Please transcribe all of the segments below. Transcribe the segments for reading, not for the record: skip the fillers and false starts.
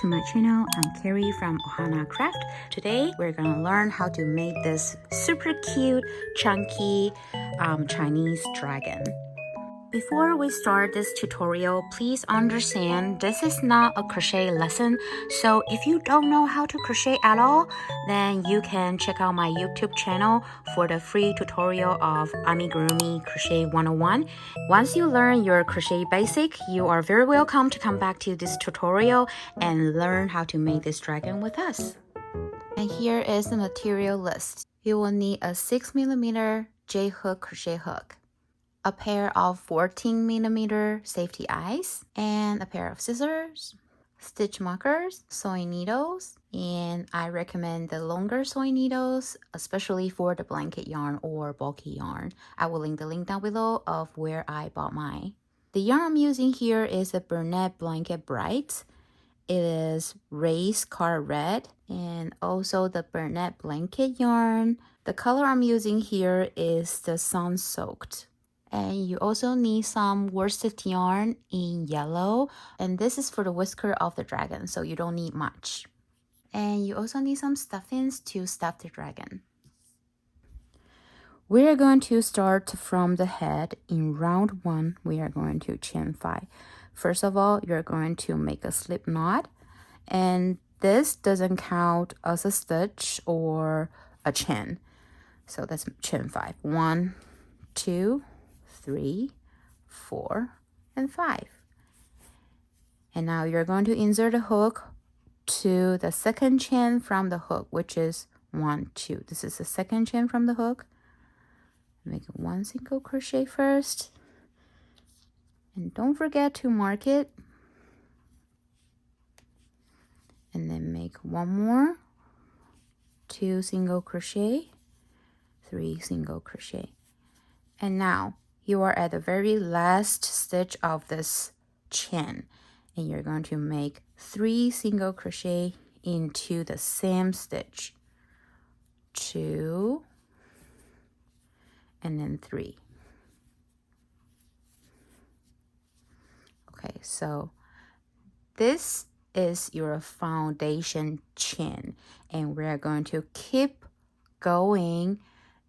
to my channel. I'm Carrie from Ohana Craft. Today we're gonna learn how to make this super cute, chunky Chinese dragon. Before we start this tutorial, please understand this is not a crochet lesson. So if you don't know how to crochet at all, then you can check out my YouTube channel for the free tutorial of Amigurumi Crochet 101. Once you learn your crochet basic, you are very welcome to come back to this tutorial and learn how to make this dragon with us. And here is the material list. You will need a 6mm J-hook crochet hook, a pair of 14mm safety eyes, and a pair of scissors, stitch markers, sewing needles, and I recommend the longer sewing needles, especially for the blanket yarn or bulky yarn. I will link the link down below of where I bought mine. The yarn I'm using here is a Bernat Blanket Bright. It is Race Car Red and also the Bernat Blanket yarn. The color I'm using here is the Sun Soaked. And you also need some worsted yarn in yellow. And this is for the whisker of the dragon, so you don't need much. And you also need some stuffings to stuff the dragon. We are going to start from the head. In round 1, we are going to chain 5. First of all, you're going to make a slip knot. And this doesn't count as a stitch or a chain. So that's chain 5. 1, 2, 3, 4, and 5. And now you're going to insert a hook to the second chain from the hook, which is 1, 2. This is the second chain from the hook. Make 1 single crochet first. And don't forget to mark it. And then make 1 more, 2 single crochet, 3 single crochet. And now you are at the very last stitch of this chain, and you're going to make 3 single crochet into the same stitch, 2 and then 3. Okay, so this is your foundation chain, and we're going to keep going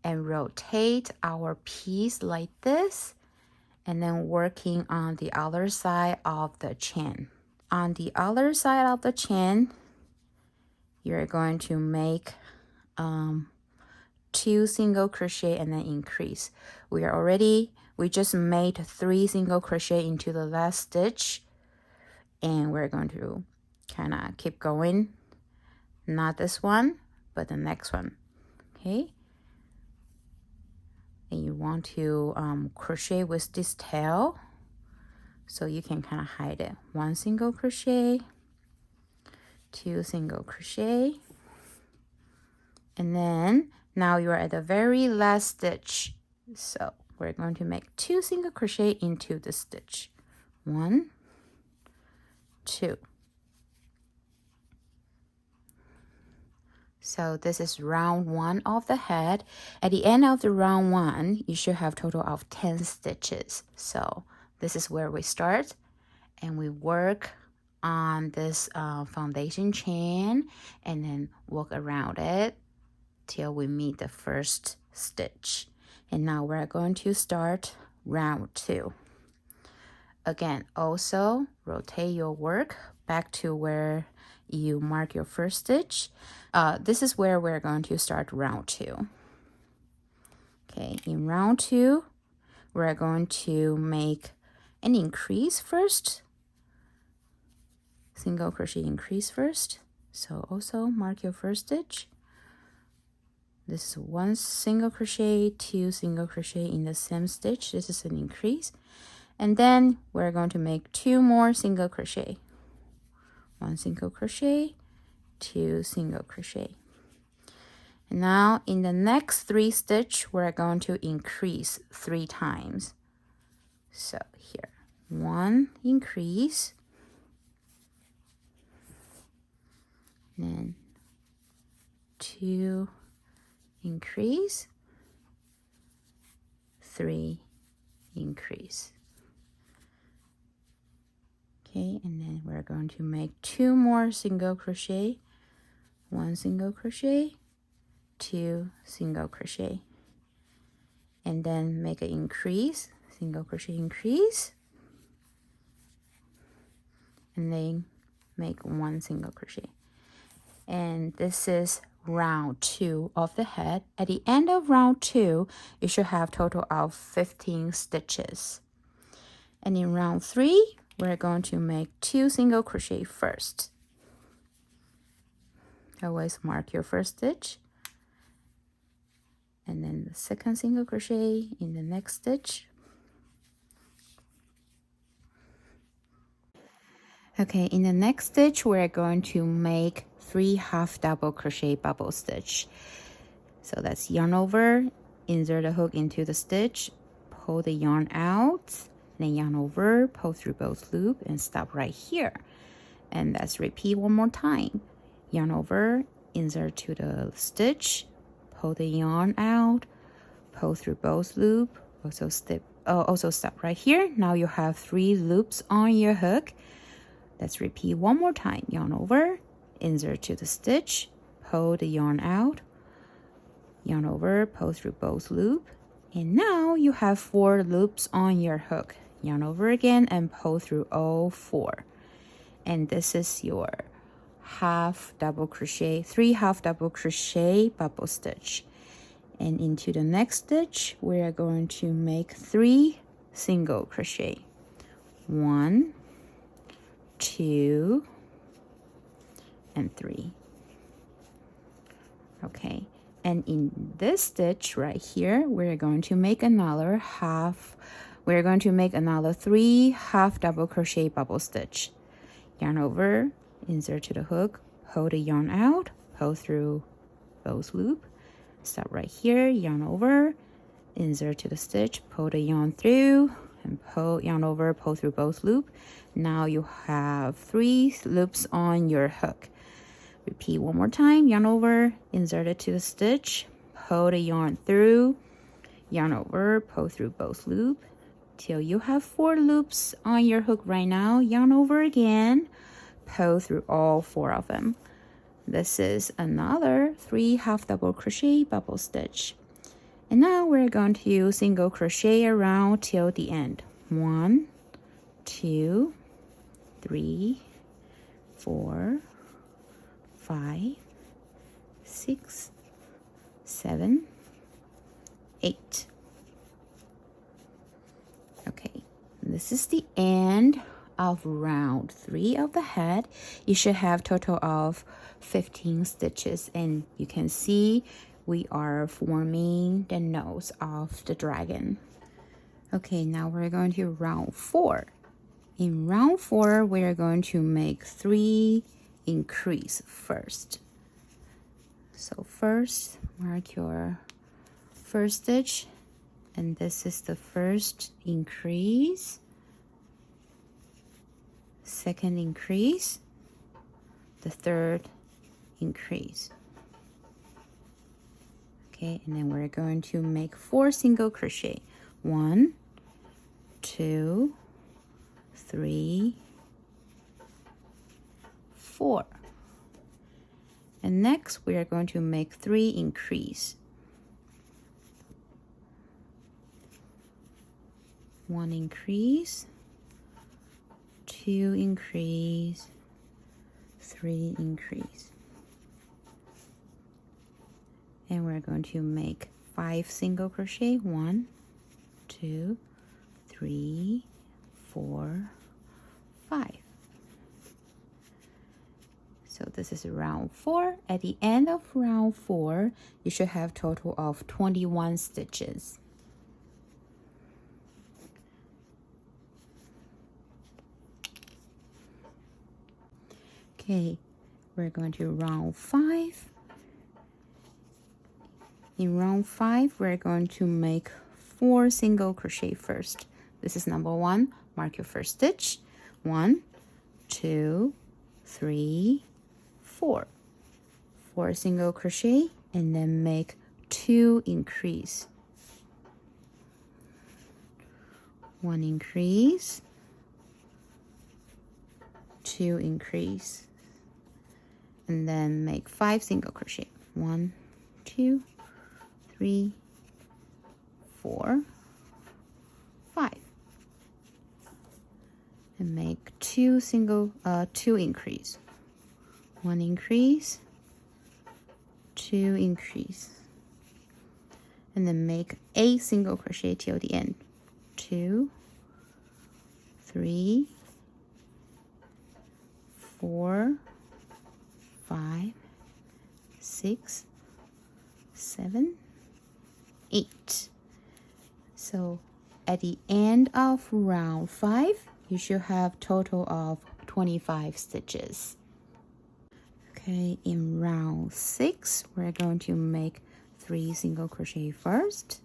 and rotate our piece like this, and then working on the other side of the chain. On the other side of the chain, you're going to make 2 single crochet and then increase. We just made 3 single crochet into the last stitch, and we're going to kind of keep going. Not this one, but the next one. Okay, and you want to crochet with this tail, so you can kind of hide it. 1 single crochet, 2 single crochet, and then now you're at the very last stitch, so we're going to make 2 single crochet into the stitch. 1, 2. So this is round 1 of the head. At the end of the round 1, you should have a total of 10 stitches. So this is where we start, and we work on this foundation chain and then walk around it till we meet the first stitch. And now we're going to start round 2. Again, also rotate your work back to where you mark your first stitch. This is where we're going to start round 2. Okay, in round 2, we're going to make an increase first. Single crochet increase first. So also mark your first stitch. This is 1 single crochet, 2 single crochet in the same stitch. This is an increase. And then we're going to make 2 more single crochet. 1 single crochet, 2 single crochet. And now in the next 3 stitch, we're going to increase 3 times. So here, 1 increase, then 2 increase, 3 increase. Okay, and then we're going to make 2 more single crochet, 1 single crochet, 2 single crochet, and then make an increase, single crochet increase, and then make 1 single crochet. And this is round 2 of the head. At the end of round 2, you should have total of 15 stitches. And in round 3, we're going to make 2 single crochet first. Always mark your first stitch, and then the second single crochet in the next stitch. Okay, in the next stitch, we're going to make 3 half double crochet bubble stitch. So that's yarn over, insert the hook into the stitch, pull the yarn out, then yarn over, pull through both loop, and stop right here. And let's repeat one more time. Yarn over, insert to the stitch, pull the yarn out, pull through both loop, also stop right here. Now you have 3 loops on your hook. Let's repeat one more time. Yarn over, insert to the stitch, pull the yarn out, yarn over, pull through both loop, and now you have 4 loops on your hook. Yarn over again and pull through all 4. And this is your half double crochet, 3 half double crochet bubble stitch. And into the next stitch, we are going to make 3 single crochet. 1, 2, and 3. Okay, and in this stitch right here, we're going to make another 3 half double crochet bubble stitch. Yarn over, insert to the hook, pull the yarn out, pull through both loop, stop right here, yarn over, insert to the stitch, pull the yarn through, and pull yarn over, pull through both loop. Now you have 3 loops on your hook. Repeat one more time. Yarn over, insert it to the stitch, pull the yarn through, yarn over, pull through both loop till you have 4 loops on your hook right now. Yarn over again, pull through all 4 of them. This is another 3 half double crochet bubble stitch. And now we're going to single crochet around till the end. 1, 2, 3, 4, 5, 6, 7, 8. Okay, this is the end of round 3 of the head. You should have total of 15 stitches, and you can see we are forming the nose of the dragon. Okay, now we're going to round 4. In round 4, we're going to make 3 increase first. So first, mark your first stitch, and this is the first increase, second increase, the third increase. Okay, and then we're going to make 4 single crochet. 1, 2, 3, 4. And next we are going to make 3 increase. 1 increase, 2 increase, 3 increase. And we're going to make 5 single crochet. 1, 2, 3, 4, 5. So this is round 4. At the end of round 4, you should have total of 21 stitches. Okay, we're going to round 5. In round 5, we're going to make 4 single crochet first. This is number 1. Mark your first stitch. 1, 2, 3, 4. 4 single crochet, and then make 2 increase. 1 increase, 2 increase, and then make 5 single crochet. 1, 2, 3, 4, 5, and make 2 increase. 1 increase, 2 increase, and then make 8 single crochet till the end. 2, 3, 4, 5, 6, 7, 8. So at the end of round 5, you should have total of 25 stitches. Okay, in round 6, we're going to make 3 single crochet first.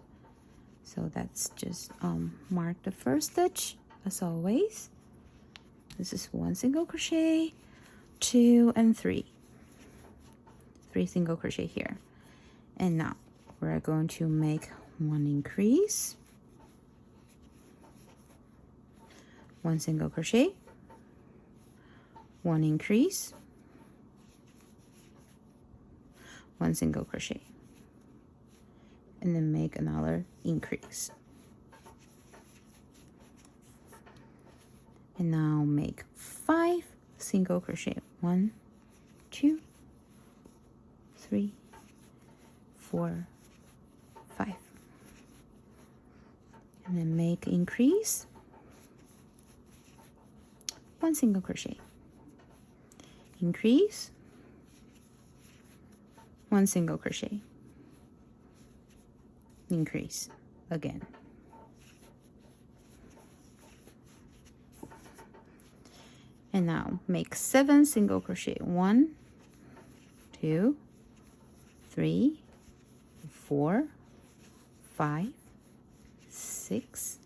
So that's just mark the first stitch as always. This is 1 single crochet, 2 and 3. 3 single crochet here. And now we're going to make 1 increase, 1 single crochet, 1 increase, 1 single crochet, and then make another increase. And now make 5 single crochet. 1, 2, 3, 4, 5, and then make increase, 1 single crochet, increase, 1 single crochet, increase again. And now make 7 single crochet. 1, 2, 3, 4, 5, 6,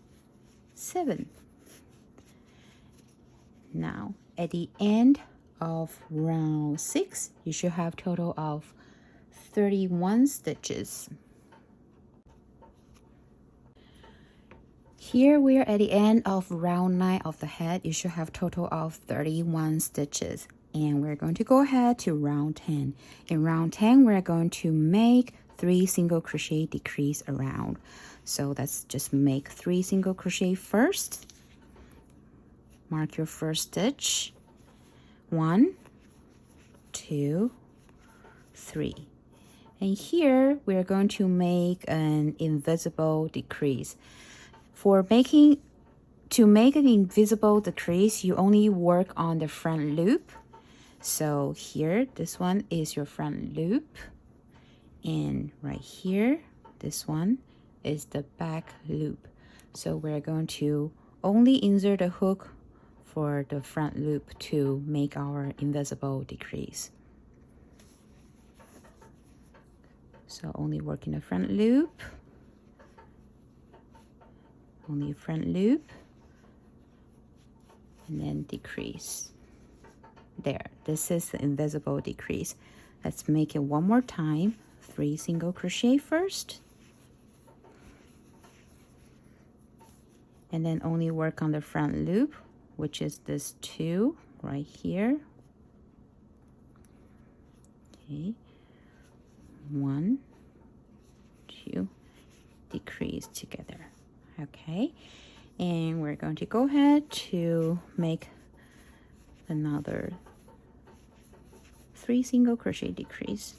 7. Now at the end of round 6, you should have total of 31 stitches. Here we are at the end of round 9 of the head. You should have total of 31 stitches. And we're going to go ahead to round 10. In round 10, we're going to make 3 single crochet decrease around. So let's just make 3 single crochet first. Mark your first stitch. 1, 2, 3. And here we're going to make an invisible decrease. To make an invisible decrease, you only work on the front loop. So here, this one is your front loop. And right here, this one is the back loop. So we're going to only insert a hook for the front loop to make our invisible decrease. So only work in the front loop. Only front loop, and then decrease. There, this is the invisible decrease. Let's make it one more time. 3 single crochet first, and then only work on the front loop, which is this 2 right here. Okay, 1, 2, decrease together. Okay, and we're going to go ahead to make another 3 single crochet decrease.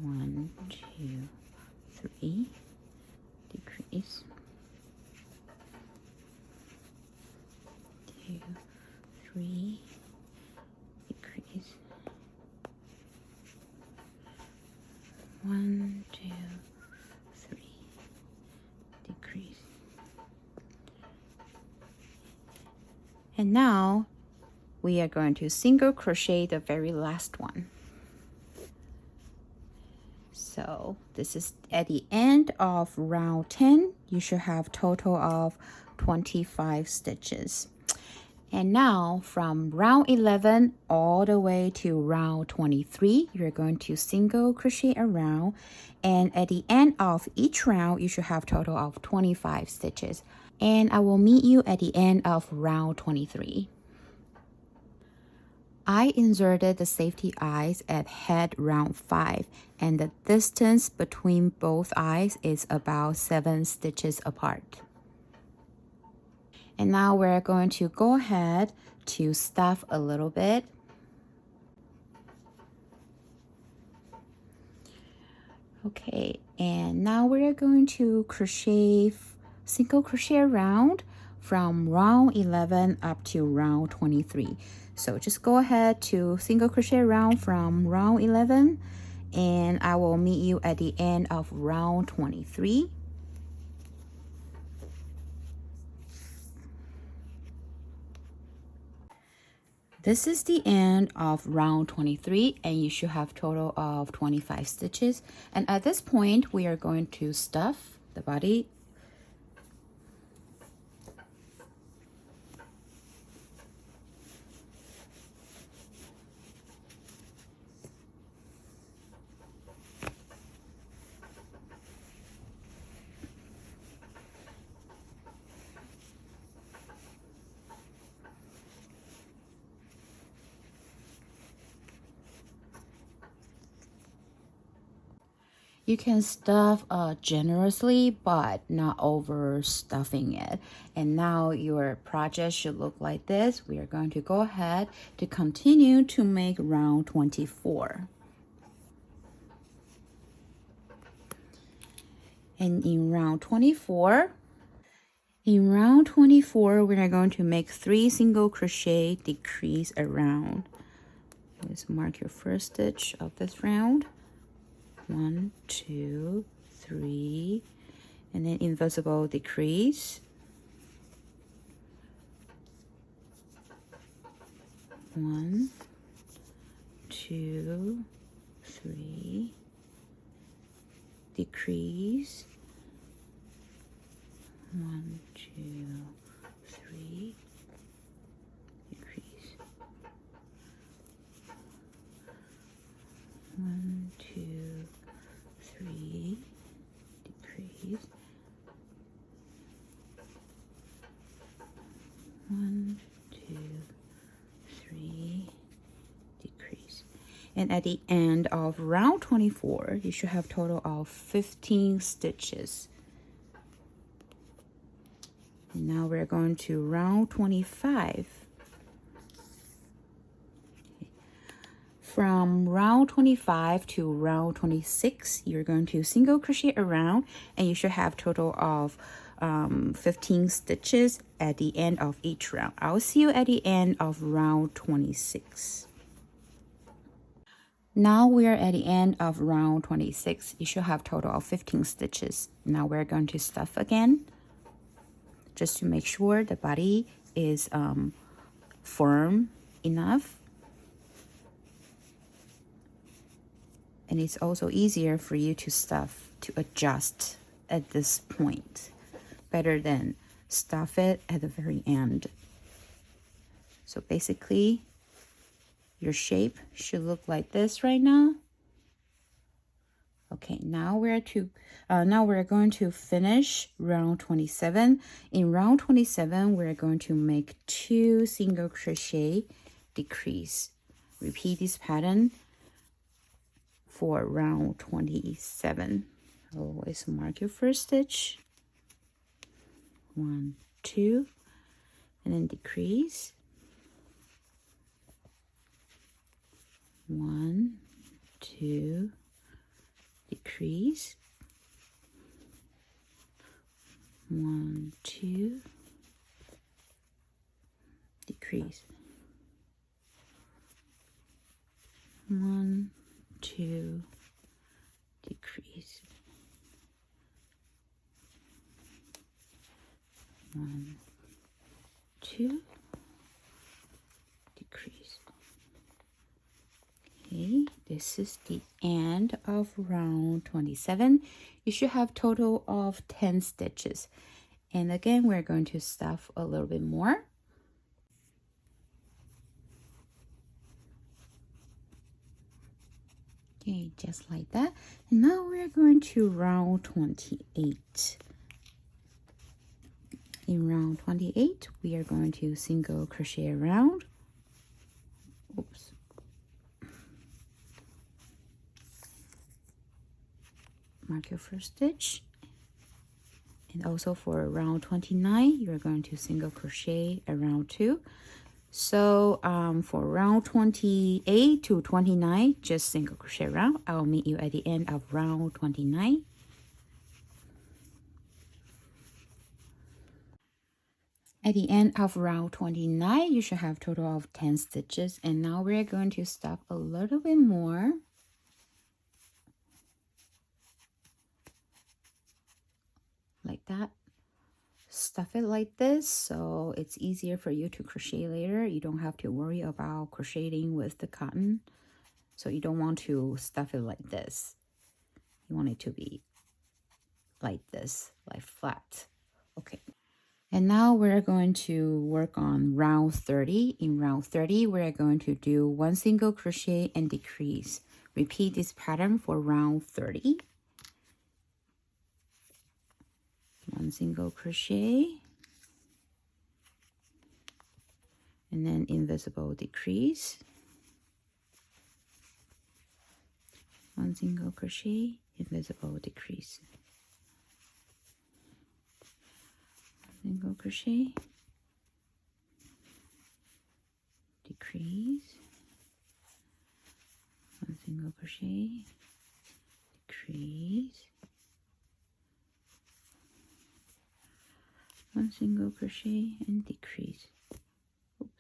1, 2, 3, decrease. 2, 3, decrease. 1, 2, 3, decrease. And now we are going to single crochet the very last one. So this is at the end of round 10. You should have total of 25 stitches. And now from round 11 all the way to round 23, you're going to single crochet around. And at the end of each round, you should have total of 25 stitches. And I will meet you at the end of round 23. I inserted the safety eyes at head round 5, and the distance between both eyes is about 7 stitches apart. And now we're going to go ahead to stuff a little bit. Okay, and now we're going to crochet single crochet around from round 11 up to round 23. So just go ahead to single crochet around from round 11, and I will meet you at the end of round 23. This is the end of round 23, and you should have total of 25 stitches. And at this point, we are going to stuff the body. You can stuff generously, but not overstuffing it. And now your project should look like this. We are going to go ahead to continue to make round 24. And in round 24, we are going to make 3 single crochet, decrease around. Let's mark your first stitch of this round. 1, 2, 3, and then invisible decrease. 1, 2, 3, decrease. 1, 2, 3, decrease. 1, 2, 3, decrease. 1, 2, 3, decrease. And at the end of round 24, you should have total of 15 stitches. And now we're going to round 25. From round 25 to round 26, you're going to single crochet around, and you should have total of 15 stitches at the end of each round. I'll see you at the end of round 26. Now we're at the end of round 26. You should have total of 15 stitches. Now we're going to stuff again, just to make sure the body is firm enough. And it's also easier for you to stuff, to adjust at this point, better than stuff it at the very end. So basically, your shape should look like this right now. Okay, now we're going to finish round 27. In round 27, we're going to make 2 single crochet, decrease. Repeat this pattern for round 27. Always mark your first stitch. 1, 2, and then decrease. 1, 2, decrease. 1, 2, decrease. 1, 2, decrease. 1, 2, decrease. Okay, this is the end of round 27. You should have total of 10 stitches. And again, we're going to stuff a little bit more. Okay, just like that. And now we're going to round 28. In round 28, we are going to single crochet around. Oops. Mark your first stitch. And also for round 29, you're going to single crochet around 2. So for round 28 to 29, just single crochet around. I'll meet you at the end of round 29. At the end of round 29, you should have a total of 10 stitches. And now we're going to stuff a little bit more. Like that. Stuff it like this so it's easier for you to crochet later. You don't have to worry about crocheting with the cotton. So you don't want to stuff it like this. You want it to be like this, like flat. Okay. And now we're going to work on round 30. In round 30, we're going to do 1 single crochet and decrease. Repeat this pattern for round 30. 1 single crochet. And then invisible decrease. 1 single crochet, invisible decrease. Single crochet, decrease, 1 single crochet, decrease, 1 single crochet and decrease. Oops.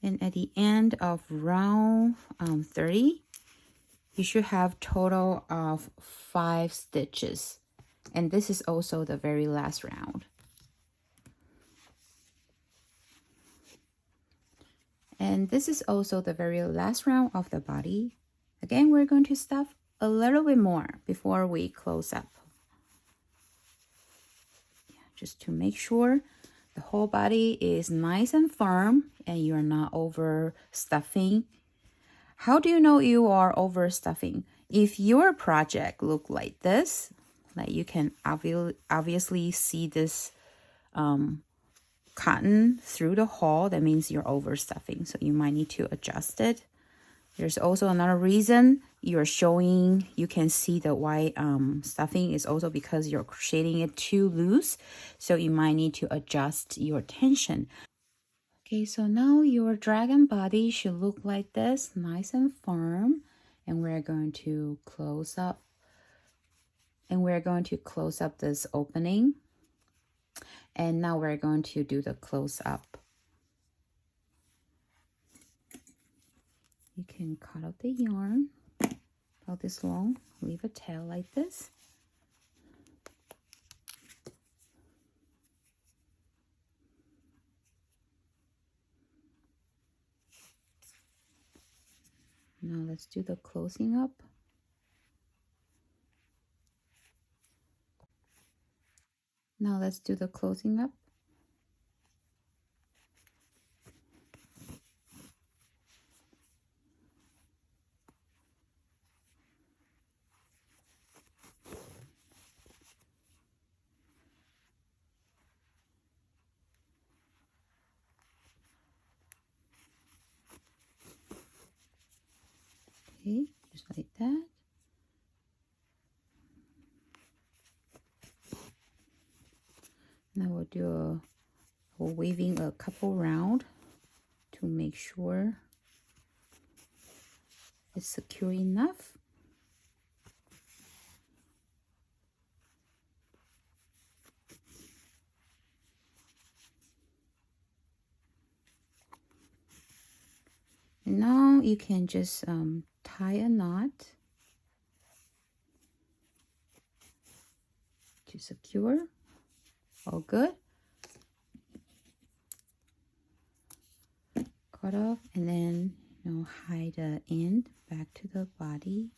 And at the end of round 30, you should have total of 5 stitches. And this is also the very last round. And this is also the very last round of the body. Again, we're going to stuff a little bit more before we close up. Yeah, just to make sure the whole body is nice and firm and you're not overstuffing. How do you know you are overstuffing? If your project look like this, like you can obviously see this cotton through the hole, that means you're overstuffing. So you might need to adjust it. There's also another reason you're showing, you can see the white stuffing is also because you're crocheting it too loose. So you might need to adjust your tension. Okay, so now your dragon body should look like this, nice and firm. And we're going to close up. And we're going to close up this opening. And now we're going to do the close up. You can cut out the yarn about this long, leave a tail like this. Now let's do the closing up. Now let's do the closing up. Okay, just like that. Now we'll do we're weaving a couple round to make sure it's secure enough. And now you can just tie a knot to secure. All good. Cut off and then hide the end back to the body.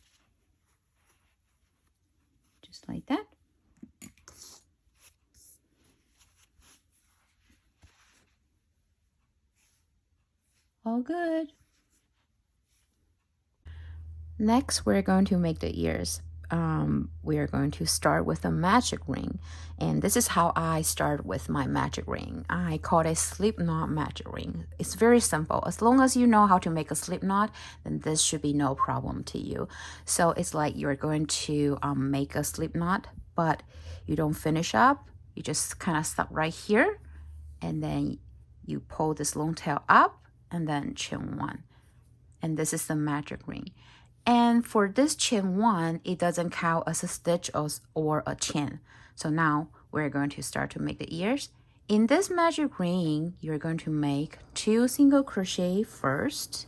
Just like that. All good. Next, we're going to make the ears. we are going to start with a magic ring. And this is how I start with my magic ring. I call it slip knot magic ring. It's very simple. As long as you know how to make a slip knot, then this should be no problem to you. So it's like you're going to make a slip knot, but you don't finish up. You just kind of stop right here, and then you pull this long tail up and then chain one. And this is the magic ring. And for this chain one, it doesn't count as a stitch or a chain. So now we're going to start to make the ears. In this magic ring, you're going to make 2 single crochet first.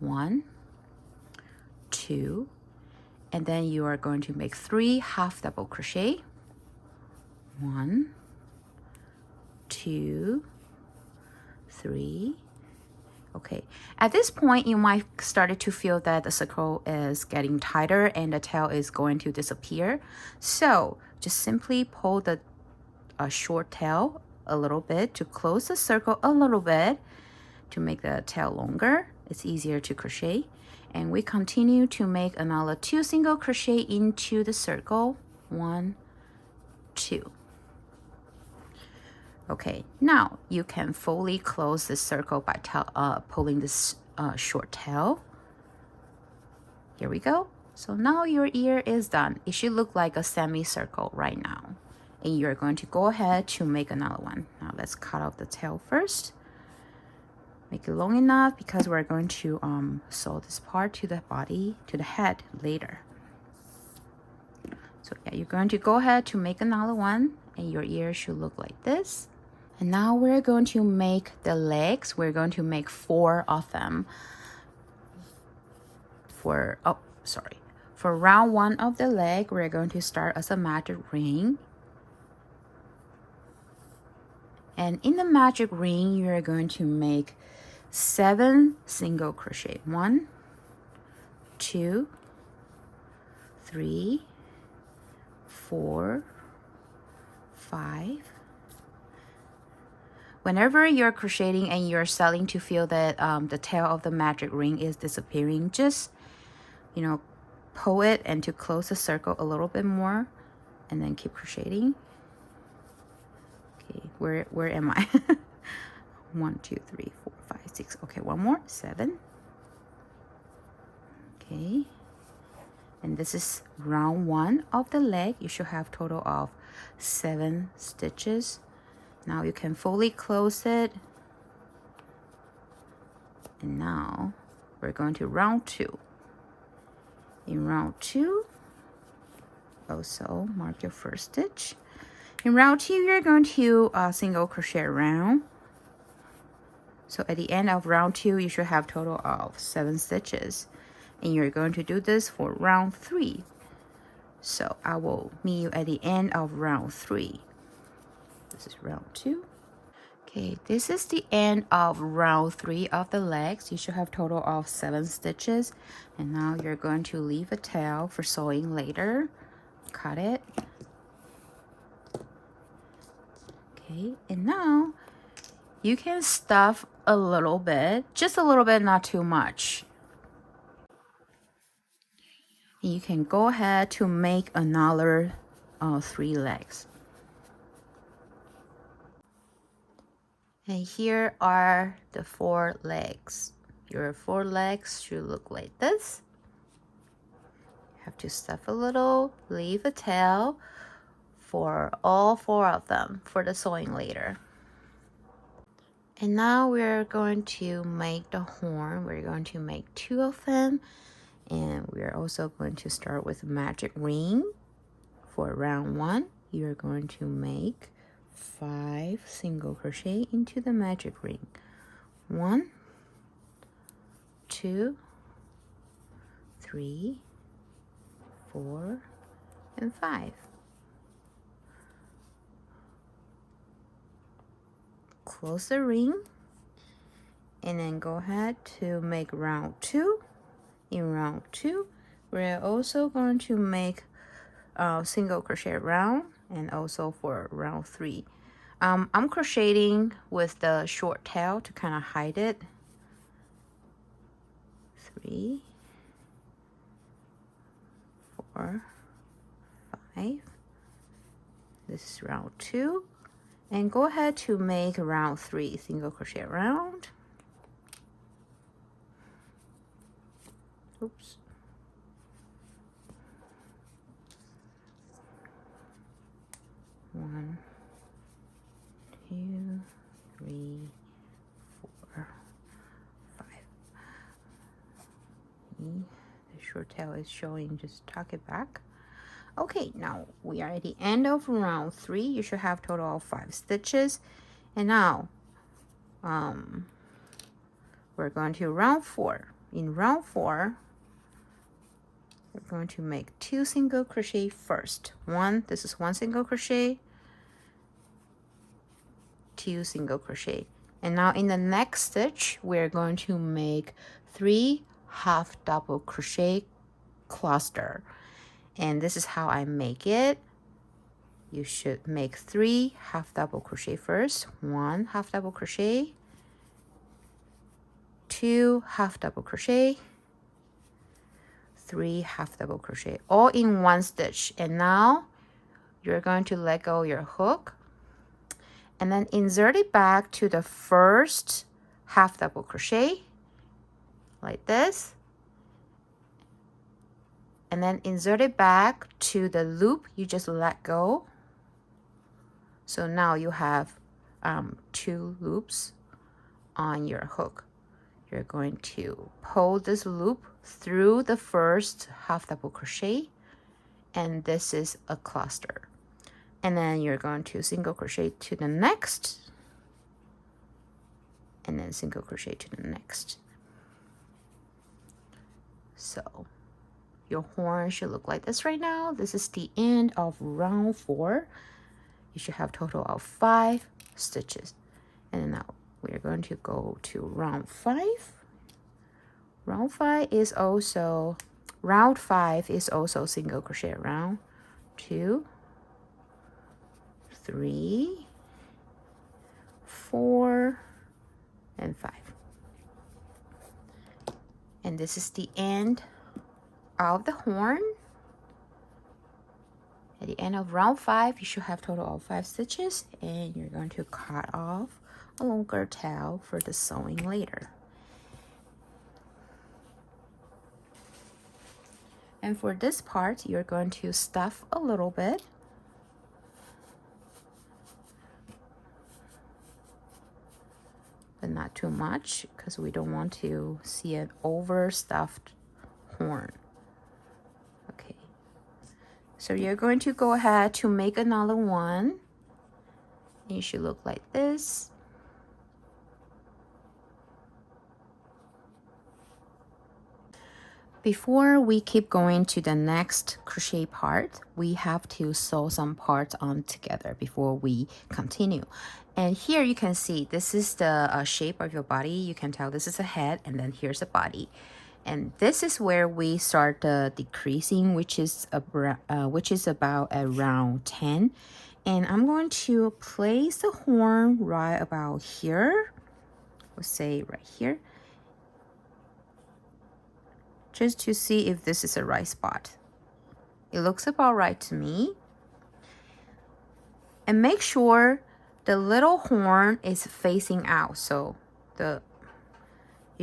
1, 2, and then you are going to make 3 half double crochet. 1, 2, 3. Okay, at this point, you might start to feel that the circle is getting tighter and the tail is going to disappear. So just simply pull the short tail a little bit to close the circle a little bit to make the tail longer. It's easier to crochet. And we continue to make another 2 single crochet into the circle. 1, 2. Okay, now you can fully close the circle by pulling this short tail. Here we go. So now your ear is done. It should look like a semicircle right now. And you're going to go ahead to make another one. Now let's cut off the tail first. Make it long enough because we're going to sew this part to the body, to the head later. So yeah, you're going to go ahead to make another one, and your ear should look like this. And now we're going to make the legs. We're going to make 4 of them. For round 1 of the leg, we're going to start as a magic ring. And in the magic ring, you're going to make 7 single crochet. 1, 2, 3, 4, 5. Whenever you're crocheting and you're starting to feel that the tail of the magic ring is disappearing, just, pull it and to close the circle a little bit more, and then keep crocheting. Okay, where am I? 1, 2, 3, 4, 5, 6. Okay, one more. 7. Okay, and this is round 1 of the leg. You should have total of 7 stitches. Now you can fully close it. And now we're going to round 2. In round 2, also mark your first stitch. In round 2, you're going to single crochet around. So at the end of round 2, you should have total of 7 stitches. And you're going to do this for round 3. So I will meet you at the end of round 3. This is round 2. Okay, this is the end of round 3 of the legs. You should have total of 7 stitches. And now you're going to leave a tail for sewing later. Cut it. Okay, and now you can stuff a little bit, just a little bit, not too much. You can go ahead to make another 3 legs. And here are the 4 legs. Your 4 legs should look like this. You have to stuff a little, leave a tail for all 4 of them for the sewing later. And now we're going to make the horn. We're going to make 2 of them. And we're also going to start with magic ring. For round 1, you're going to make 5 single crochet into the magic ring. 1, 2, 3, 4, and 5. Close the ring, and then go ahead to make round 2. In round 2, we're also going to make single crochet around, and also for round 3. I'm crocheting with the short tail to kind of hide it. 3, 4, 5. This is round 2, and go ahead to make round 3 single crochet around. Oops. One, 2, 3, 4, 5. The short tail is showing, just tuck it back. Okay, now we are at the end of round 3. You should have total of 5 stitches. And now we're going to round 4. In round 4, we're going to make 2 single crochet first. This is 1 single crochet, 2 single crochet. And now in the next stitch, we're going to make 3 half double crochet cluster. And this is how I make it. You should make 3 half double crochet first, 1 half double crochet, 2 half double crochet, 3 half double crochet, all in 1 stitch. And now you're going to let go your hook and then insert it back to the first half double crochet like this, and then insert it back to the loop you just let go. So now you have 2 loops on your hook. You're going to pull this loop through the first half double crochet, and this is a cluster. And then you're going to single crochet to the next, and then single crochet to the next. So your horn should look like this right now. This is the end of round 4. You should have total of 5 stitches. And now we're going to go to round 5. Round 5 is also single crochet around 2, 3, 4, and 5. And this is the end of the horn. At the end of round 5, you should have total of 5 stitches, and you're going to cut off a longer tail for the sewing later. And for this part, you're going to stuff a little bit. But not too much, because we don't want to see an overstuffed horn. Okay. So you're going to go ahead to make another one. It should look like this. Before we keep going to the next crochet part, we have to sew some parts on together before we continue. And here you can see this is the shape of your body. You can tell this is a head, and then here's a body. And this is where we start the decreasing, which is about around 10. And I'm going to place the horn right about here. Let's say right here, just to see if this is the right spot. It looks about right to me. And make sure the little horn is facing out, so it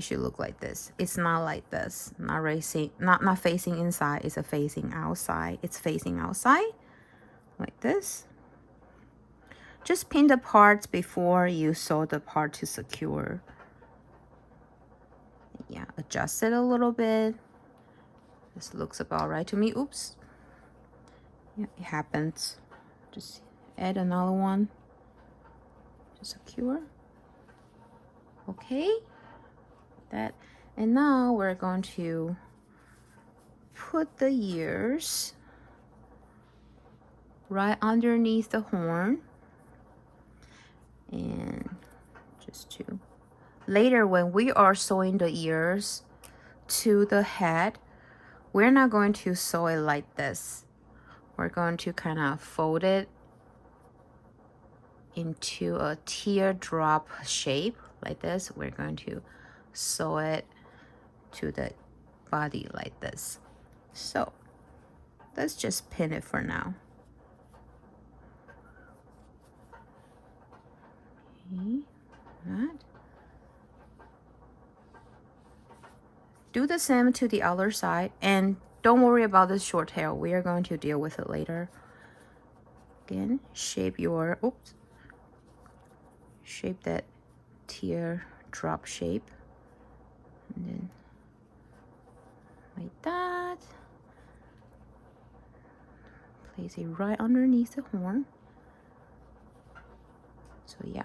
should look like this. It's not like this, not facing inside, it's facing outside. It's facing outside like this. Just pin the parts before you sew the part to secure. Yeah, adjust it a little bit. This looks about right to me. Oops. Yeah, it happens. Just add another one to secure. Okay. That. And now we're going to put the ears right underneath the horn. And just to later, when we are sewing the ears to the head, we're not going to sew it like this. We're going to kind of fold it into a teardrop shape like this. We're going to sew it to the body like this. So let's just pin it for now. Okay, that. Do the same to the other side, and don't worry about this short tail. We are going to deal with it later. Again, shape your, oops, shape that teardrop shape, and then like that. Place it right underneath the horn. So yeah,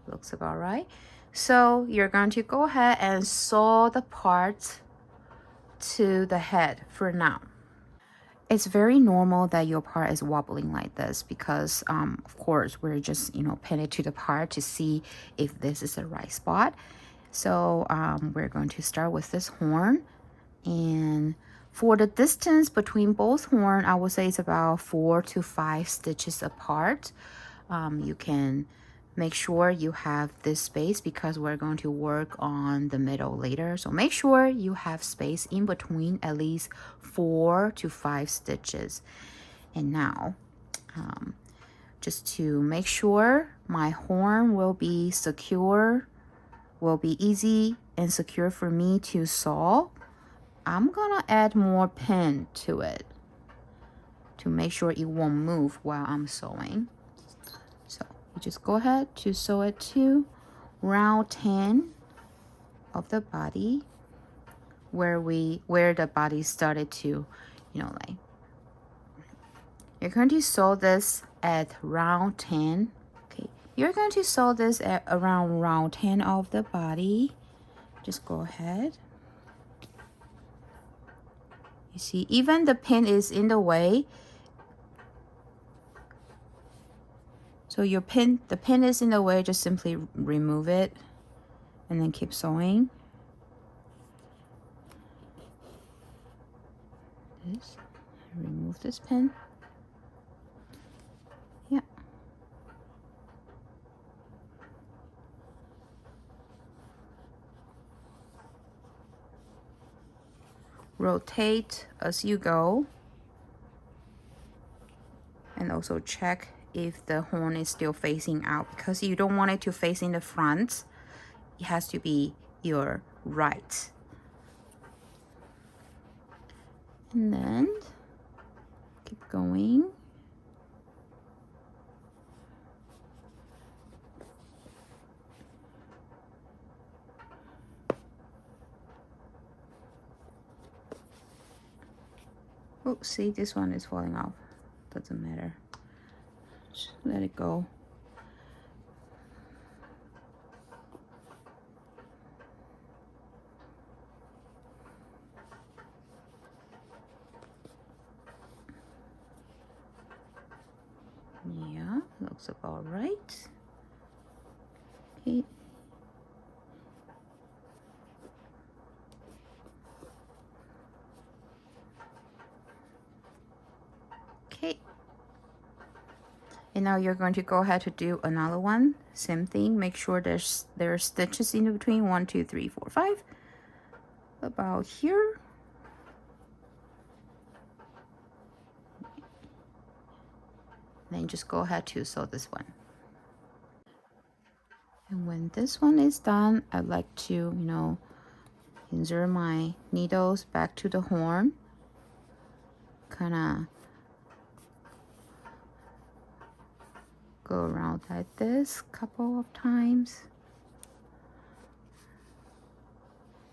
looks about right. So you're going to go ahead and sew the parts to the head for now. It's very normal that your part is wobbling like this because of course we're just, you know, pin it to the part to see if this is the right spot. So we're going to start with this horn, and for the distance between both horn, I would say it's about 4 to 5 stitches apart. You can make sure you have this space because we're going to work on the middle later. So make sure you have space in between at least 4 to 5 stitches. And now, just to make sure my horn will be secure, will be easy and secure for me to sew, I'm gonna add more pin to it to make sure it won't move while I'm sewing. So you just go ahead to sew it to round 10 of the body, where the body started to, you know, like, you're going to sew this at round 10. Okay, you're going to sew this at around round 10 of the body. Just go ahead. You see, even the pin is in the way. So the pin is in the way, just simply remove it and then keep sewing. This, remove this pin. Yeah. Rotate as you go. And also check if the horn is still facing out, because you don't want it to face in the front. It has to be your right. And then keep going. Oh, see, this one is falling off. Doesn't matter. Just let it go. Yeah, looks about right. Okay. Okay. And now you're going to go ahead to do another one. Same thing. Make sure there are stitches in between. 1, 2, 3, 4, 5. About here. Then just go ahead to sew this one. And when this one is done, I'd like to, you know, insert my needles back to the horn. Kind of go around like this a couple of times.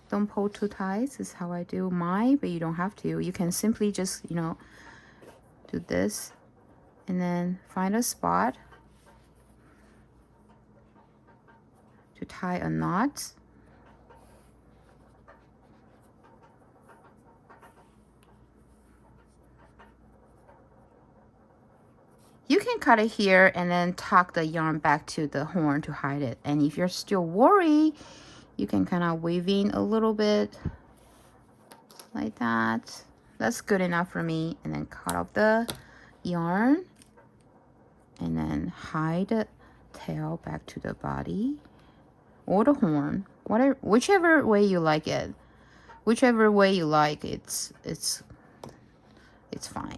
Don't pull too tight. This is how I do mine, but you don't have to. You can simply just, you know, do this and then find a spot to tie a knot. You can cut it here and then tuck the yarn back to the horn to hide it. And if you're still worried, you can kind of weave in a little bit like that. That's good enough for me. And then cut off the yarn and then hide the tail back to the body or the horn, whatever, whichever way you like it. Whichever way you like, it's fine.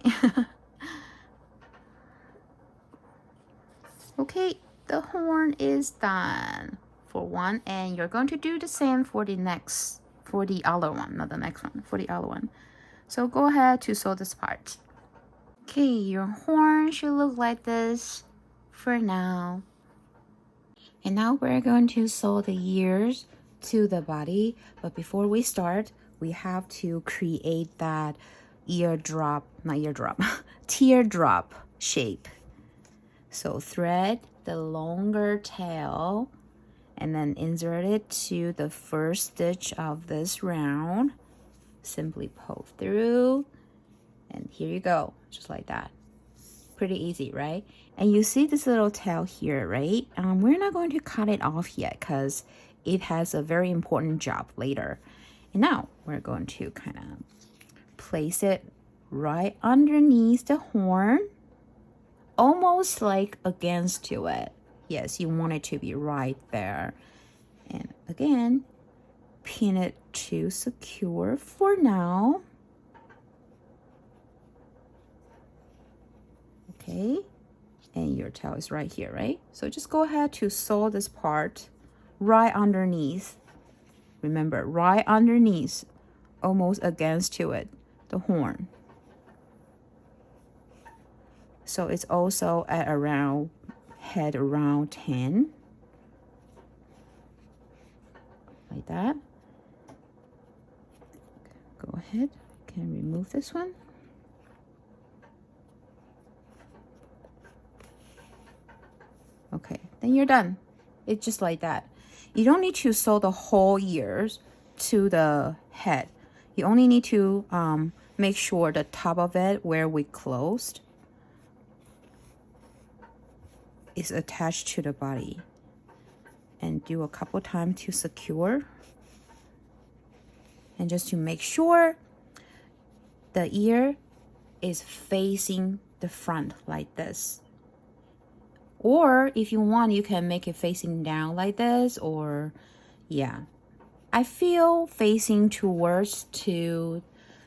Okay, the horn is done for one, and you're going to do the same for the other one, not the next one, for the other one. So go ahead to sew this part. Okay, your horn should look like this for now. And now we're going to sew the ears to the body, but before we start, we have to create that teardrop shape. So thread the longer tail and then insert it to the first stitch of this round. Simply pull through, and here you go, just like that. Pretty easy, right? And you see this little tail here, right? We're not going to cut it off yet because it has a very important job later. And now we're going to kind of place it right underneath the horn, almost like against to it. Yes, you want it to be right there. And again, pin it to secure for now. Okay, and your tail is right here, right? So just go ahead to sew this part right underneath. Remember, right underneath, almost against to it, the horn. So it's also at around head around 10, like that. Go ahead, can remove this one. Okay, then you're done. It's just like that. You don't need to sew the whole ears to the head. You only need to make sure the top of it where we closed is attached to the body, and do a couple times to secure, and just to make sure the ear is facing the front like this. Or if you want, you can make it facing down like this, or yeah. I feel facing towards to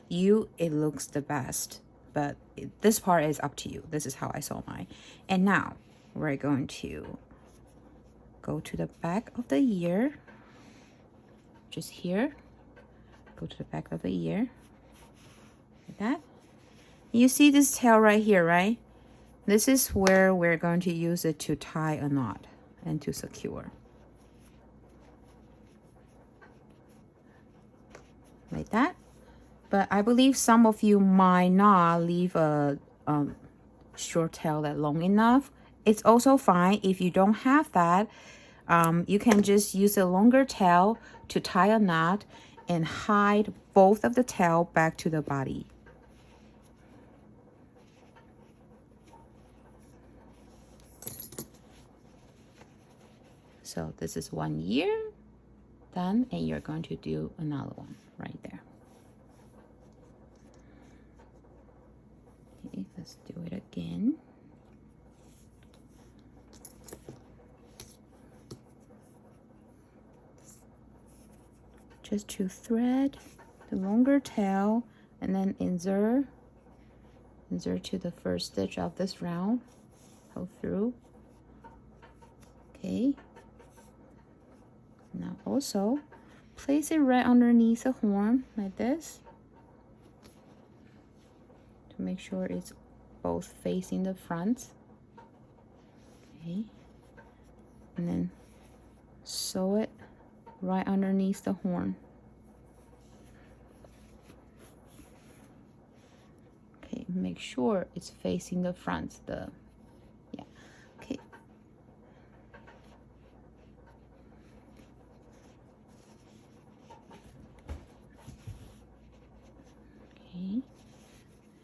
you, it looks the best, but this part is up to you. This is how I sew mine. And now we're going to go to the back of the ear, just here, go to the back of the ear, like that. You see this tail right here, right? This is where we're going to use it to tie a knot and to secure. Like that. But I believe some of you might not leave a short tail that long enough. It's also fine if you don't have that. You can just use a longer tail to tie a knot and hide both of the tail back to the body. So this is one ear done, and you're going to do another one right there. Okay, let's do it again. Just to thread the longer tail and then insert to the first stitch of this round, pull through. Okay, now also place it right underneath the horn like this to make sure it's both facing the front. Okay, and then sew it right underneath the horn. Okay, make sure it's facing the front. Yeah. Okay. Okay,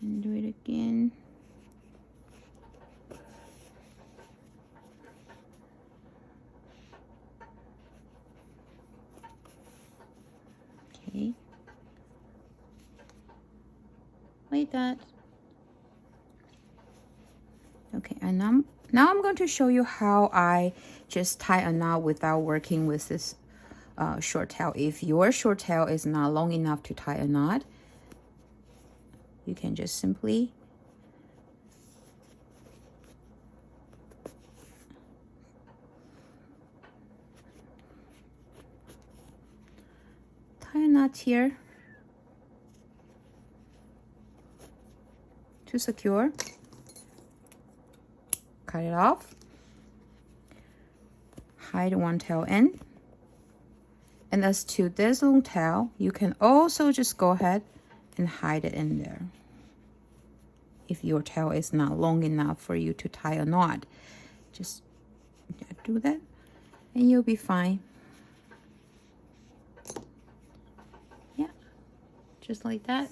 and do it again. Okay, like that. Okay, and now I'm going to show you how I just tie a knot without working with this short tail. If your short tail is not long enough to tie a knot, you can just simply tie a knot here to secure. Cut it off. Hide one tail in. And as to this long tail, you can also just go ahead and hide it in there. If your tail is not long enough for you to tie a knot, just do that and you'll be fine. Yeah, just like that.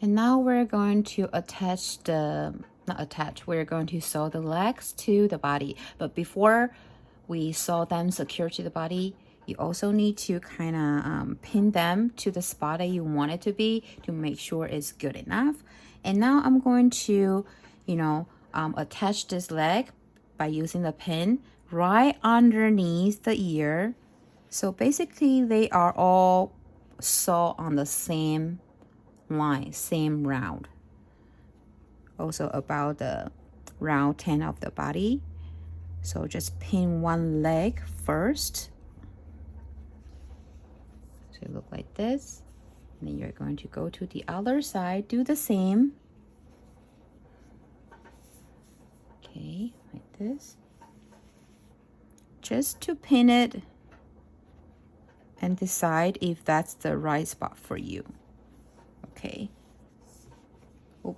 And now we're going to attach the, not attach, we're going to sew the legs to the body. But before we sew them secure to the body, you also need to kind of pin them to the spot that you want it to be to make sure it's good enough. And now I'm going to, attach this leg by using the pin right underneath the ear. So basically they are all sewn on the same line, same round. Also about the round 10 of the body. So just pin one leg first. So it look like this. And then you're going to go to the other side, do the same. Okay, like this. Just to pin it and decide if that's the right spot for you. Okay. Oops.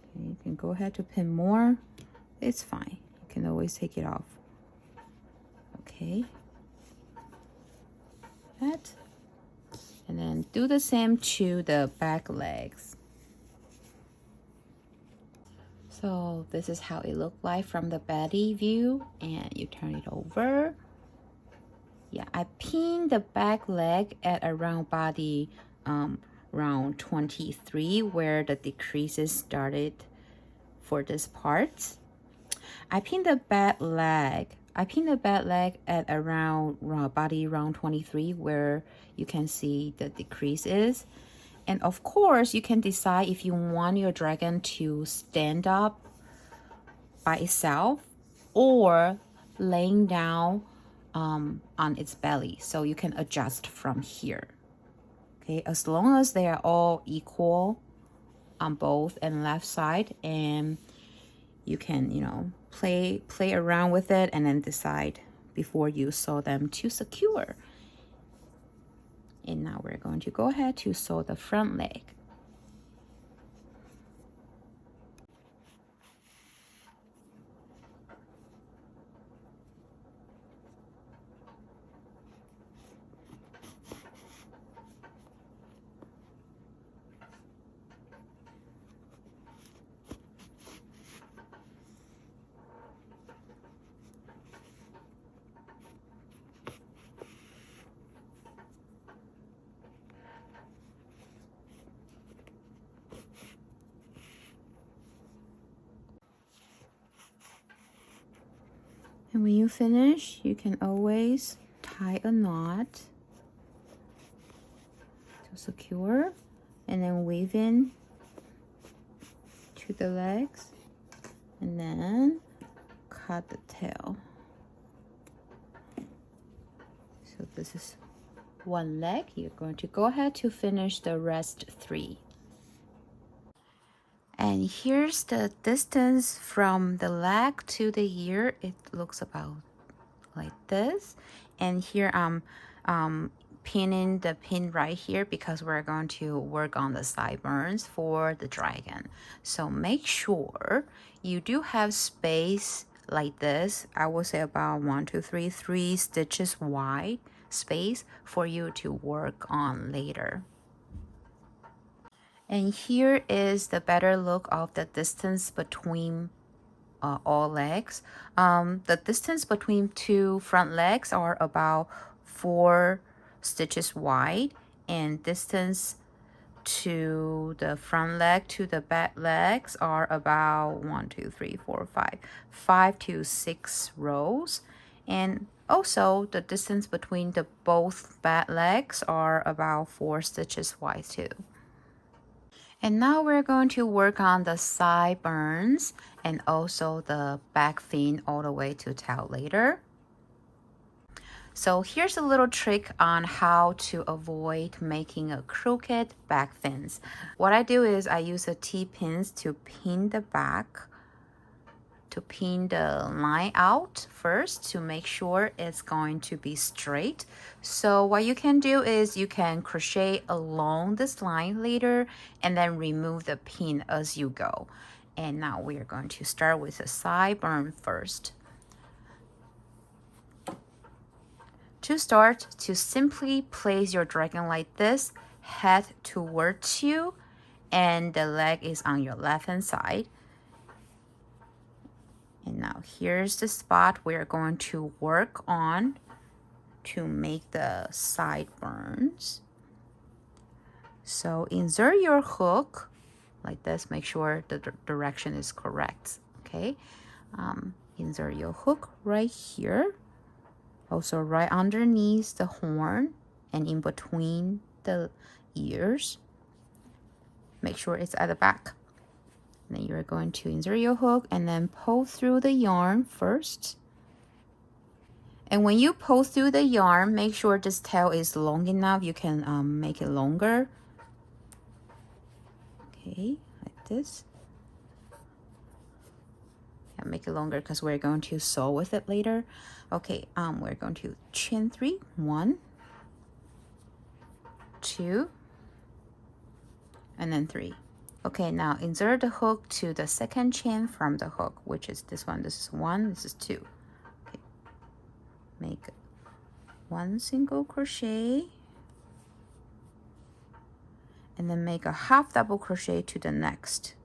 Okay, you can go ahead to pin more. It's fine. You can always take it off. Okay. That. And then do the same to the back legs. So this is how it looked like from the body view, and you turn it over. Yeah, I pinned the back leg at around body round 23 where the decreases started for this part. I pinned the back leg. At around body round 23 where you can see the decrease is. And of course, you can decide if you want your dragon to stand up by itself or laying down on its belly. So you can adjust from here. Okay, as long as they are all equal on both and left side, and you can, play around with it and then decide before you sew them to secure. And now we're going to go ahead to sew the front leg. And when you finish, you can always tie a knot to secure and then weave in to the legs and then cut the tail. So this is one leg. You're going to go ahead to finish the rest 3. And here's the distance from the leg to the ear. It looks about like this. And here I'm pinning the pin right here because we're going to work on the sideburns for the dragon. So make sure you do have space like this. I will say about 3 stitches wide space for you to work on later. And here is the better look of the distance between all legs. The distance between 2 front legs are about 4 stitches wide, and distance to the front leg to the back legs are about 1, 2, 3, 4, 5, 5 to 6 rows. And also the distance between the both back legs are about 4 stitches wide too. And now we're going to work on the sideburns and also the back fin all the way to tail later. So here's a little trick on how to avoid making a crooked back fins. What I do is I use the T-pins to pin the back, to pin the line out first to make sure it's going to be straight. So what you can do is you can crochet along this line later and then remove the pin as you go. And now we are going to start with the sideburn first. To start, to simply place your dragon like this, head towards you, and the leg is on your left hand side. And now here's the spot we're going to work on to make the sideburns. So insert your hook like this, make sure the direction is correct, okay? Insert your hook right here, also right underneath the horn and in between the ears. Make sure it's at the back. Then you're going to insert your hook and then pull through the yarn first. And when you pull through the yarn, make sure this tail is long enough. You can make it longer. Okay, like this. Yeah, make it longer because we're going to sew with it later. Okay, we're going to chain 3. 1, 2, and then 3. Okay, now insert the hook to the second chain from the hook, which is this one. This is 1, this is 2. Okay. Make 1 single crochet and then make a half double crochet to the next.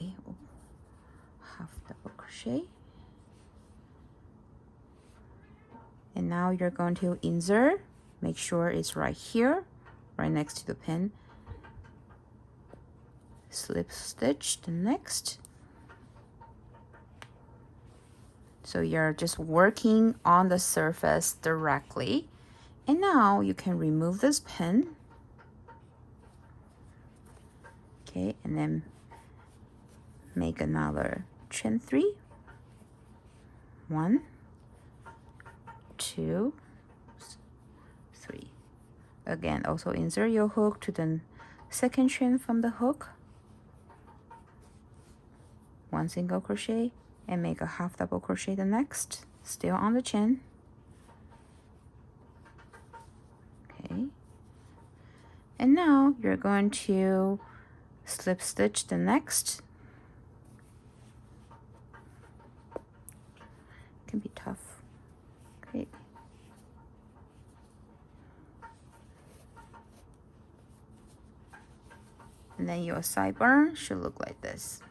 Okay, half double crochet. And now you're going to insert, make sure it's right here, right next to the pin. Slip stitch the next. So you're just working on the surface directly. And now you can remove this pin. Okay, and then make another chain 3. 1, 2, 3. Again, also insert your hook to the second chain from the hook. 1 single crochet and make a half double crochet the next, still on the chain. Okay. And now you're going to slip stitch the next. It can be tough. Okay. And then your sideburn should look like this.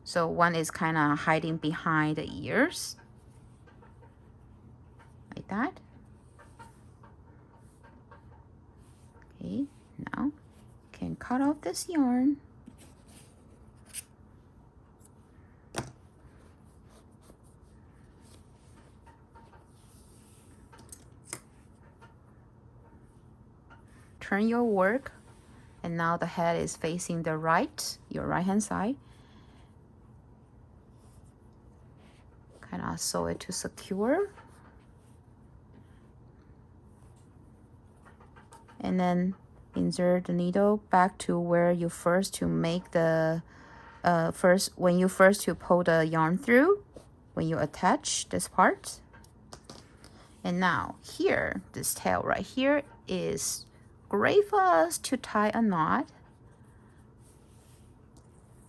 So one is kind of hiding behind the ears, like that. Okay, now you can cut off this yarn. Turn your work, and now the head is facing the right, your right hand side. Kind of sew it to secure. And then insert the needle back to where you first to make the when you first to pull the yarn through, when you attach this part. And now here, this tail right here is great for us to tie a knot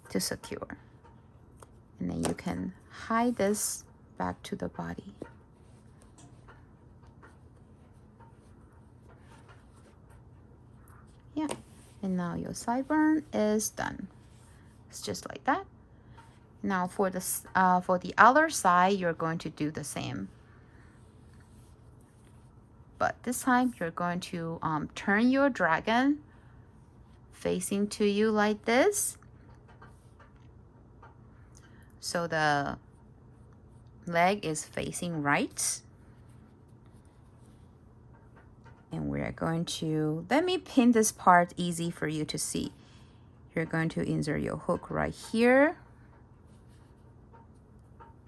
to secure. And then you can hide this back to the body. Yeah, and now your sideburn is done. It's just like that. Now for the other side, you're going to do the same. but this time you're going to turn your dragon facing to you like this, so the leg is facing right. And we're going to, let me pin this part easy for you to see. You're going to insert your hook right here,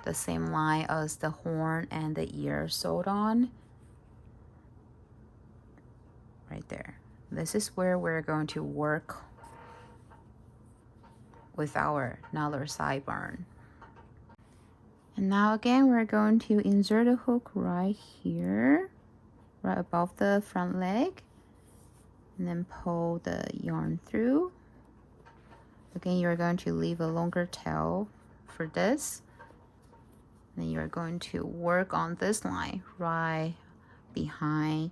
the same line as the horn and the ear sewed on, right there. This is where we're going to work with our another sideburn. And now again, we're going to insert a hook right here, right above the front leg, and then pull the yarn through. Again, you're going to leave a longer tail for this. Then you're going to work on this line right behind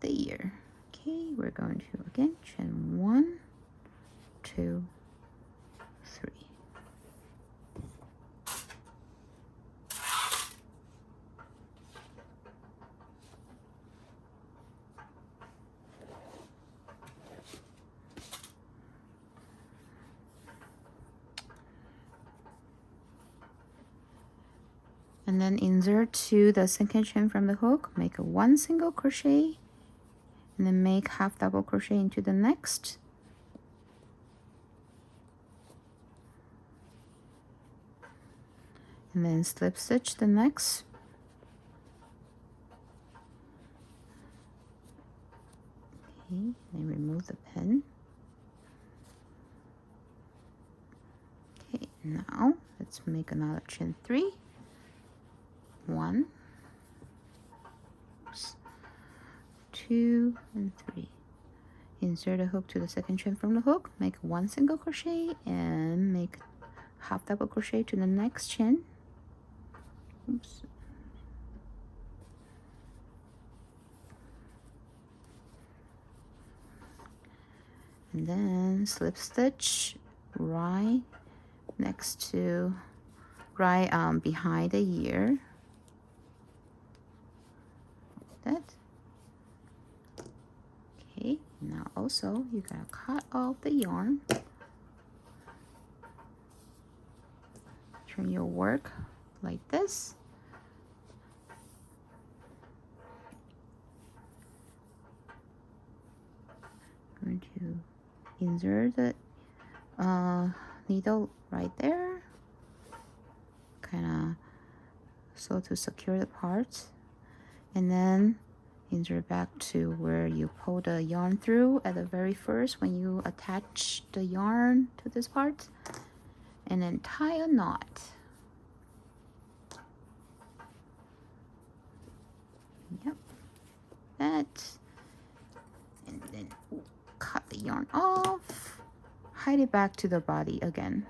the ear. Okay, we're going to again chain 1, 2, 3. And then insert to the second chain from the hook, make a 1 single crochet, and then make half double crochet into the next. And then slip stitch the next. Okay, then remove the pin. Okay, now let's make another chain 3. 1, 2, and 3. Insert a hook to the second chain from the hook, make 1 single crochet, and make half double crochet to the next chain. Oops. And then slip stitch right next to, right behind the ear. That. Okay, now also you gotta cut off the yarn. Turn your work like this. I'm going to insert the needle right there, kind of so to secure the parts, and then insert back to where you pull the yarn through at the very first when you attach the yarn to this part, and then tie a knot. Yep, that, and then cut the yarn off, hide it back to the body again.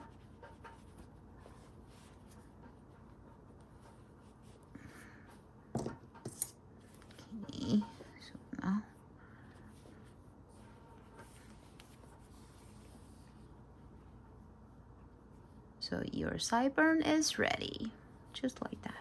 Okay, so now so your sideburn is ready, just like that.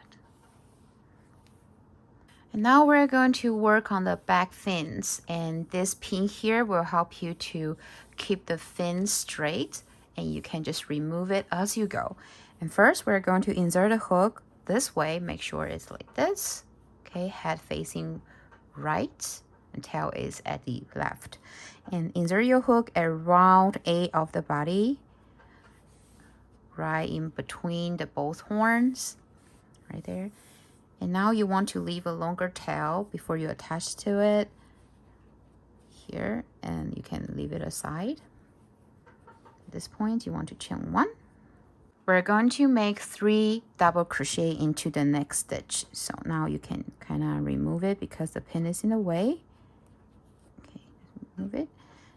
And now we're going to work on the back fins, and this pin here will help you to keep the fins straight, and you can just remove it as you go. And first we're going to insert a hook this way, make sure it's like this, okay, head facing right and tail is at the left. And insert your hook around A of the body, right in between the both horns, right there. And now you want to leave a longer tail before you attach to it here, and you can leave it aside. At this point, you want to chain 1. We're going to make 3 double crochet into the next stitch. So now you can kind of remove it because the pin is in the way. Okay, remove it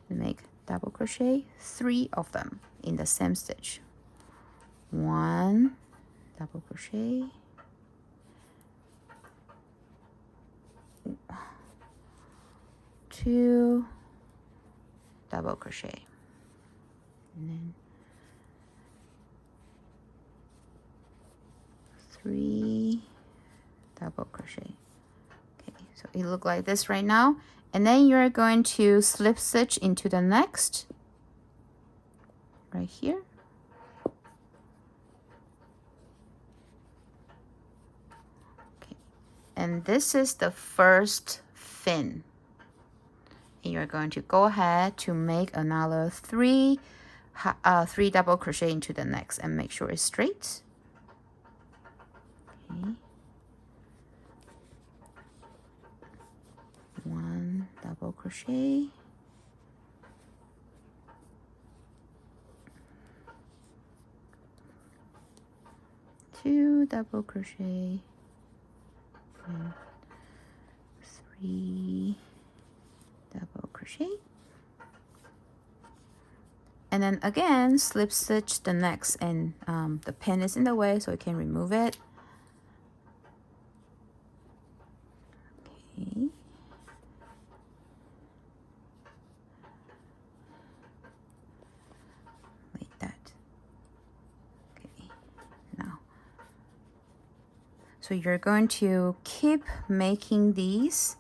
and make double crochet 3 of them in the same stitch. 1 double crochet, 2 double crochet, and then 3 double crochet. Okay, so it look like this right now. And then you're going to slip stitch into the next, right here. Okay. And this is the first fin. And you're going to go ahead to make another three double crochet into the next and make sure it's straight. Okay. One double crochet, two double crochet, and three double crochet, and then again slip stitch the next, and the pin is in the way, so you can remove it. Okay. Like that. Okay. Now, so you're going to keep making these.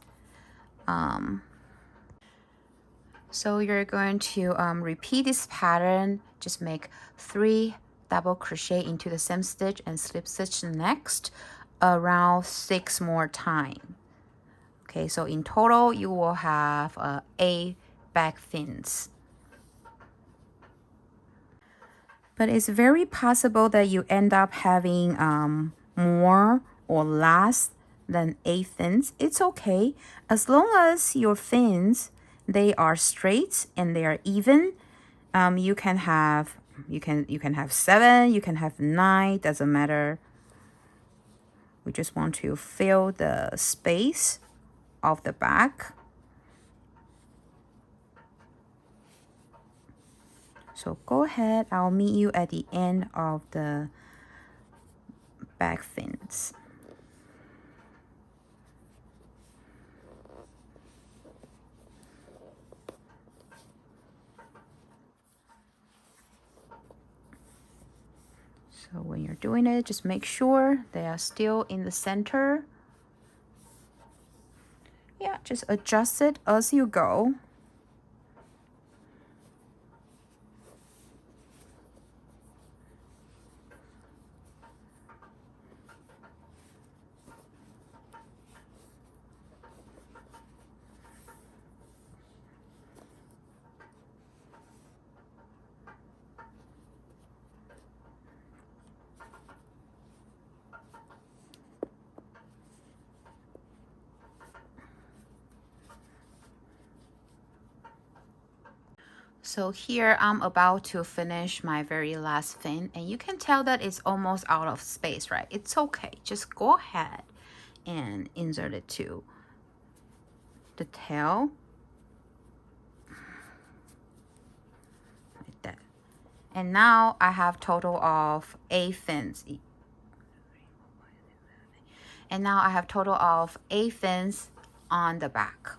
So you're going to repeat this pattern. Just make 3 double crochet into the same stitch and slip stitch next around 6 more times. Okay, so in total you will have 8 back fins. But it's very possible that you end up having more or less than 8 fins. It's okay, as long as your fins, they are straight and they are even. You can have 7, you can have 9, doesn't matter. We just want to fill the space of the back. So go ahead, I'll meet you at the end of the back fins. So when you're doing it, just make sure they are still in the center. Yeah, just adjust it as you go. So here I'm about to finish my very last fin, and you can tell that it's almost out of space, right? It's okay, just go ahead and insert it to the tail like that. And now I have total of 8 fins. And now I have total of 8 fins on the back,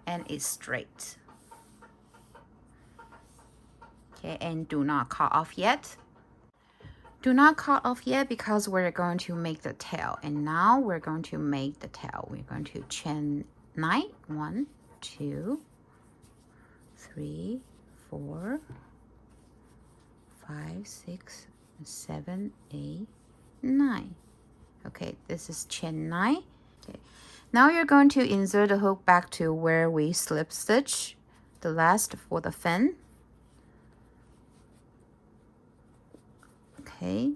and it's straight. Okay, and do not cut off yet. Do not cut off yet because we're going to make the tail. And now we're going to make the tail. We're going to chain 9. 1, 2, 3, 4, 5, 6, 7, 8, 9. Okay, this is chain 9. Okay, now you're going to insert the hook back to where we slip stitch the last for the fin. Okay,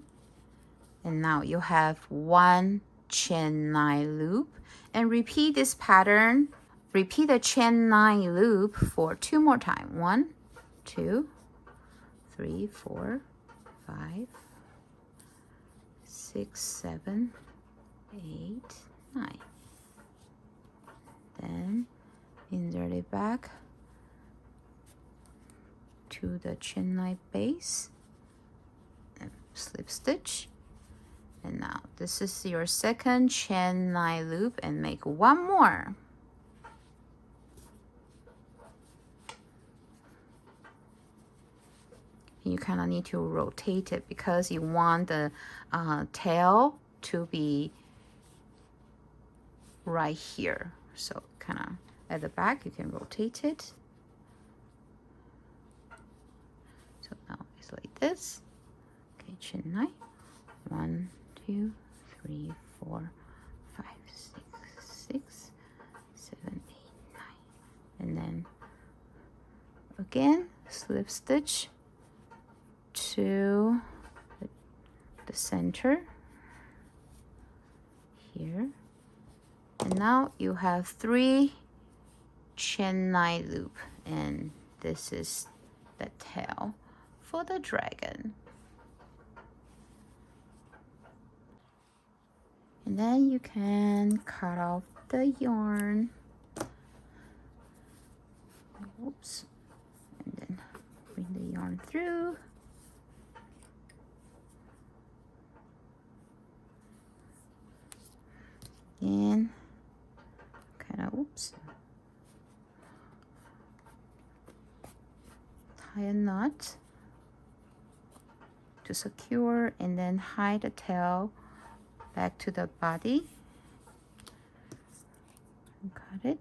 and now you have 1 chain 9 loop, and repeat this pattern. Repeat the chain 9 loop for 2 more times. 1, 2, 3, 4, 5, 6, 7, 8, 9. Then insert it back to the chain 9 base. Slip stitch, and now this is your second chain 9 loop, and make 1 more. You kind of need to rotate it because you want the tail to be right here. So kind of at the back, you can rotate it. So now it's like this. Okay, chin 9. 1, 2, 3, 4, 5, 6, 7, 8, 9. And then again, slip stitch to the center here. And now you have 3 chain 9 loop, and this is the tail for the dragon. And then you can cut off the yarn. Oops. And then bring the yarn through. And kind of, oops. Tie a knot to secure, and then hide the tail back to the body. Got it.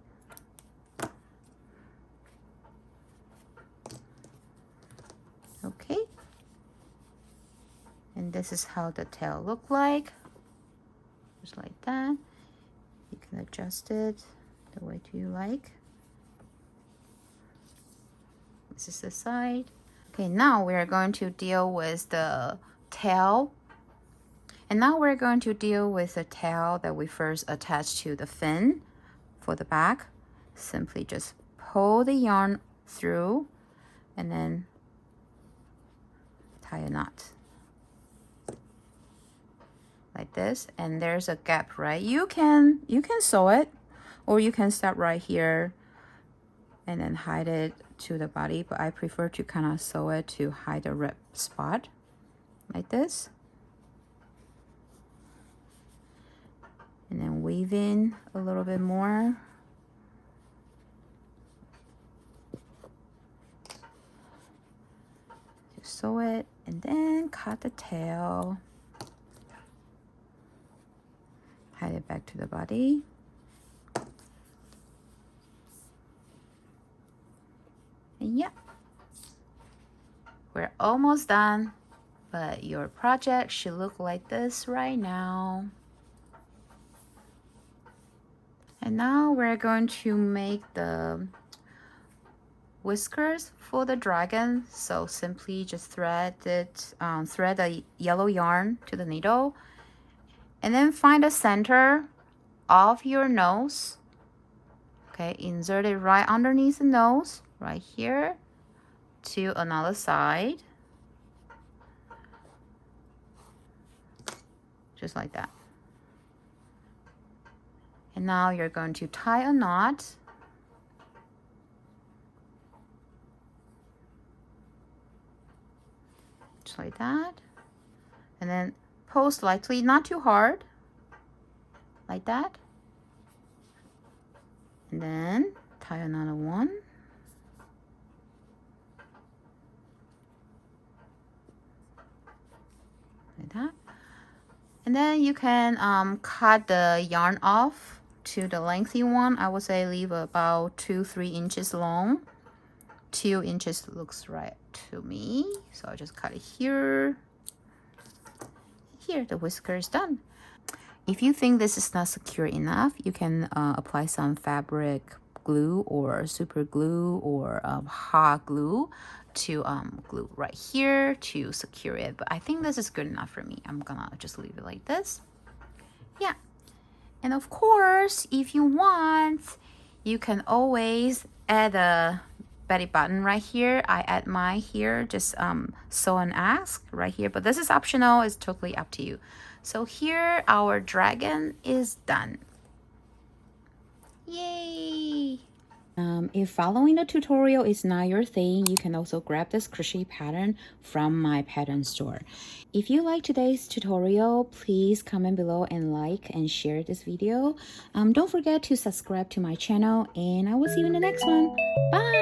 Okay. And this is how the tail look like. Just like that. You can adjust it the way you like. This is the side. Okay, now we're going to deal with the tail. And now we're going to deal with the tail that we first attached to the fin for the back. Simply just pull the yarn through and then tie a knot. Like this, and there's a gap, right? You can sew it, or you can start right here and then hide it to the body, but I prefer to kind of sew it to hide the rip spot like this, and then weave in a little bit more. Just sew it and then cut the tail. Hide it back to the body. And yeah, we're almost done, but your project should look like this right now. And now we're going to make the whiskers for the dragon. So simply just thread it, thread the yellow yarn to the needle, and then find the center of your nose. Okay, insert it right underneath the nose, right here, to another side. Just like that. And now you're going to tie a knot. Just like that. And then pull slightly, not too hard, like that. And then tie another one. Like that. And then you can cut the yarn off to the lengthy one. I would say leave about 2-3 inches long. 2 inches looks right to me. So I'll just cut it here. Here, the whisker is done. If you think this is not secure enough, you can apply some fabric glue or super glue or hot glue to glue right here to secure it. But I think this is good enough for me. I'm gonna just leave it like this. Yeah. And of course, if you want, you can always add a belly button right here. I add mine here, just sew and ask right here, but this is optional. It's totally up to you. So here our dragon is done. Yay! If following the tutorial is not your thing, you can also grab this crochet pattern from my pattern store. If you like today's tutorial, please comment below and like and share this video. Don't forget to subscribe to my channel, and I will see you in the next one. Bye!